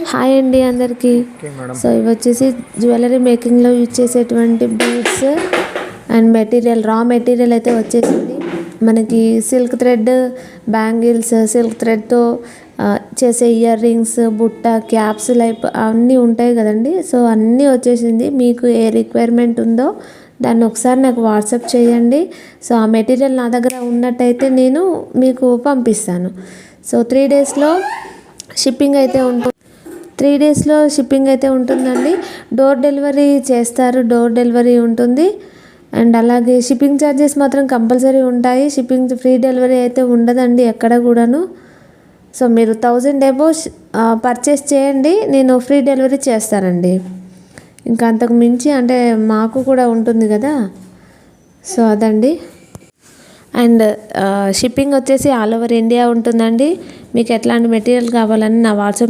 Hi అండి అందరికీ. So ఇవి వచ్చేసి జ్యువెలరీ మేకింగ్లో యూజ్ చేసేటువంటి beads and material, raw material అయితే వచ్చేసింది మనకి. సిల్క్ థ్రెడ్ బ్యాంగిల్స్, సిల్క్ థ్రెడ్తో చేసే ఇయర్ రింగ్స్, బుట్ట, క్యాప్స్ లైక్ అన్నీ ఉంటాయి కదండి. సో అన్నీ వచ్చేసింది. మీకు ఏ రిక్వైర్మెంట్ ఉందో దాన్ని ఒకసారి నాకు వాట్సాప్ చేయండి. సో ఆ మెటీరియల్ నా దగ్గర ఉన్నట్టయితే నేను మీకు పంపిస్తాను. సో 3 డేస్లో షిప్పింగ్ అయితే ఉంటుంది. 3 డేస్లో షిప్పింగ్ అయితే ఉంటుందండి. డోర్ డెలివరీ చేస్తారు, డోర్ డెలివరీ ఉంటుంది. అండ్ అలాగే షిప్పింగ్ ఛార్జెస్ మాత్రం కంపల్సరీ ఉంటాయి. షిప్పింగ్ ఫ్రీ డెలివరీ అయితే ఉండదండి ఎక్కడ కూడాను. సో మీరు 1000 అబోవ్ పర్చేస్ చేయండి, నేను ఫ్రీ డెలివరీ చేస్తానండి. ఇంకా అంతకు మించి అంటే మాకు కూడా ఉంటుంది కదా. సో అదండి. అండ్ షిప్పింగ్ వచ్చేసి ఆల్ ఓవర్ ఇండియా ఉంటుందండి. మీకు ఎట్లాంటి మెటీరియల్ కావాలని నా వాట్సాప్